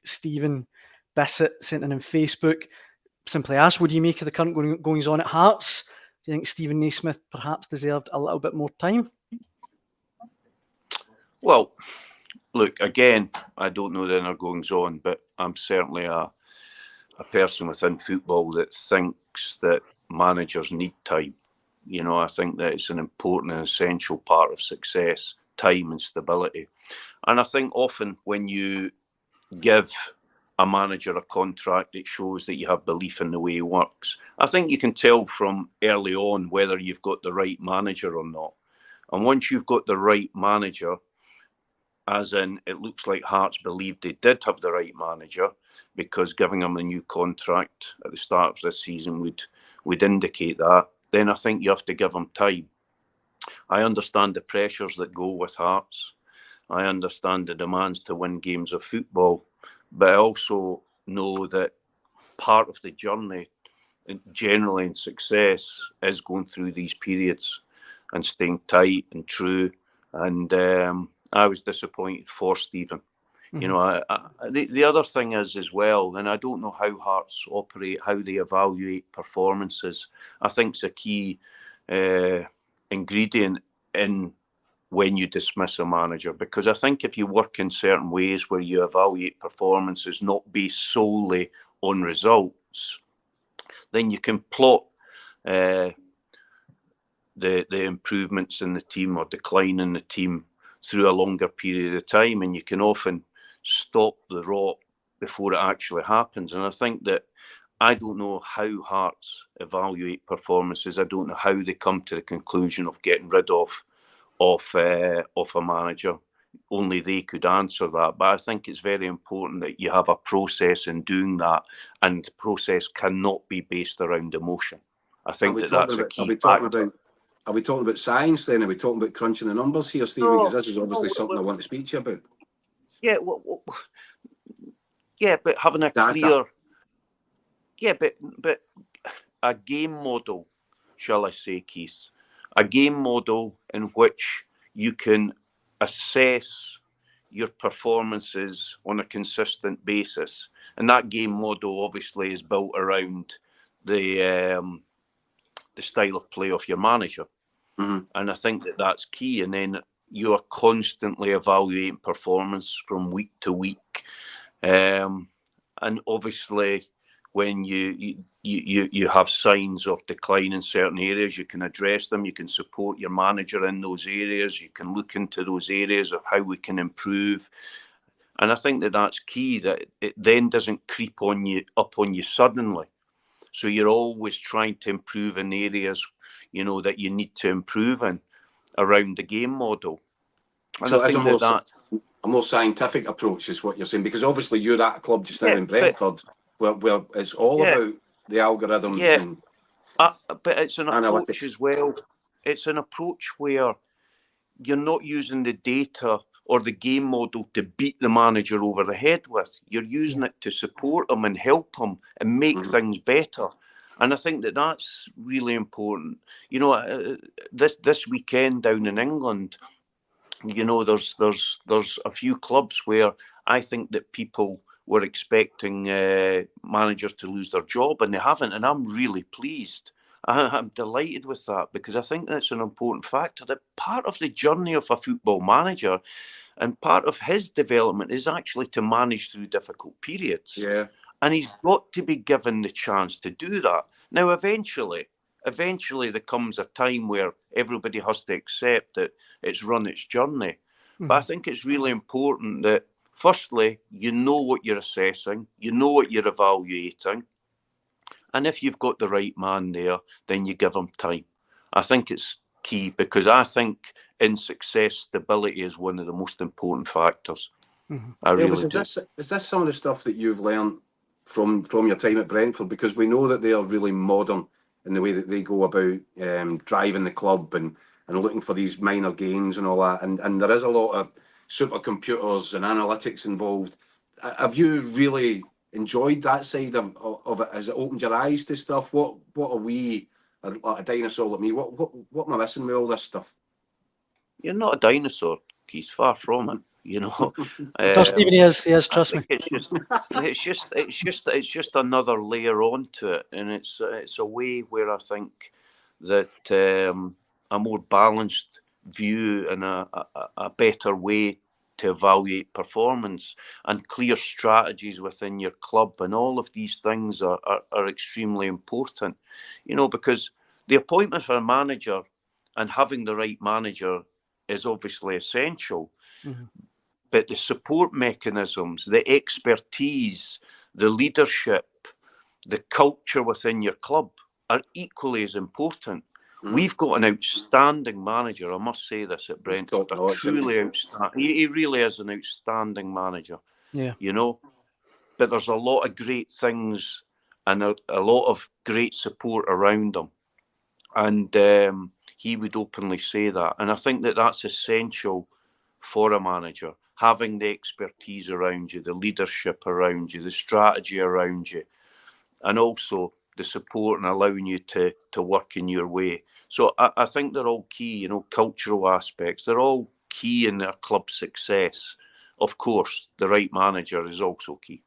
Stephen Bissett sent in on Facebook. Simply asked, what do you make of the current goings on at Hearts? Do you think Steven Naismith perhaps deserved a little bit more time? Well, look, again, I don't know the inner goings on, but I'm certainly a person within football that thinks that managers need time. You know, I think that it's an important and essential part of success, time and stability. And I think often when you give a manager a contract, it shows that you have belief in the way he works. I think you can tell from early on whether you've got the right manager or not. And once you've got the right manager, as in it looks like Hearts believed they did have the right manager, because giving him a new contract at the start of this season would indicate that, then I think you have to give him time. I understand the pressures that go with Hearts. I understand the demands to win games of football. But I also know that part of the journey, generally in success, is going through these periods and staying tight and true. And I was disappointed for Steven. Mm-hmm. You know, the other thing is as well, and I don't know how Hearts operate, how they evaluate performances. I think it's a key ingredient in when you dismiss a manager, because I think if you work in certain ways where you evaluate performances not based solely on results, then you can plot the improvements in the team or decline in the team through a longer period of time, and you can often stop the rot before it actually happens. And I think that I don't know how Hearts evaluate performances. I don't know how they come to the conclusion of getting rid of a manager. Only they could answer that. But I think it's very important that you have a process in doing that, and the process cannot be based around emotion. I think that's a key factor. Are we talking about science then? Are we talking about crunching the numbers here, Stephen? Because this is obviously something I want to speak to you about. Yeah, but having a clear... Yeah, but a game model, shall I say, Keith, a game model in which you can assess your performances on a consistent basis. And that game model obviously is built around the style of play of your manager. Mm-hmm. And I think that's key. And then you are constantly evaluating performance from week to week. And obviously, when you have signs of decline in certain areas, you can address them. You can support your manager in those areas. You can look into those areas of how we can improve. And I think that's key, that it then doesn't creep up on you suddenly. So you're always trying to improve in areas, you know, that you need to improve in around the game model. And so I think that's a more scientific approach is what you're saying, because obviously you're at a club just now in Brentford. Well, it's all about the algorithms. Yeah, but it's an approach analytics as well. It's an approach where you're not using the data or the game model to beat the manager over the head with. You're using it to support him and help him and make things better. And I think that's really important. You know, this weekend down in England, you know, there's a few clubs where I think that people were expecting managers to lose their job, and they haven't. And I'm really pleased. I'm delighted with that, because I think that's an important factor, that part of the journey of a football manager and part of his development is actually to manage through difficult periods. Yeah. And he's got to be given the chance to do that. Now, eventually there comes a time where everybody has to accept that it's run its journey. But I think it's really important that, firstly, you know what you're assessing, you know what you're evaluating, and if you've got the right man there, then you give him time. I think it's key, because I think in success, stability is one of the most important factors. I really do. Is this some of the stuff that you've learned from your time at Brentford? Because we know that they are really modern in the way that they go about driving the club and looking for these minor gains and all that. And there is a lot of supercomputers and analytics involved. Have you really enjoyed that side of it? Has it opened your eyes to stuff? What are we, a dinosaur like me? What am I missing with all this stuff? You're not a dinosaur, Keith. Far from it. you know. No, Stephen, he is. I Trust me. think it's just another layer onto it, and it's a way where I think that a more balanced view and a better way to evaluate performance and clear strategies within your club, and all of these things are extremely important, you know, because the appointment for a manager and having the right manager is obviously essential. Mm-hmm. But the support mechanisms, the expertise, the leadership, the culture within your club are equally as important. We've got an outstanding manager, I must say this, at Brentford. Truly outstanding. He really is an outstanding manager. Yeah. You know, but there's a lot of great things and a lot of great support around him. And he would openly say that. And I think that that's essential for a manager, having the expertise around you, the leadership around you, the strategy around you, and also the support and allowing you to work in your way. So I think they're all key, you know, cultural aspects. They're all key in their club success. Of course, the right manager is also key.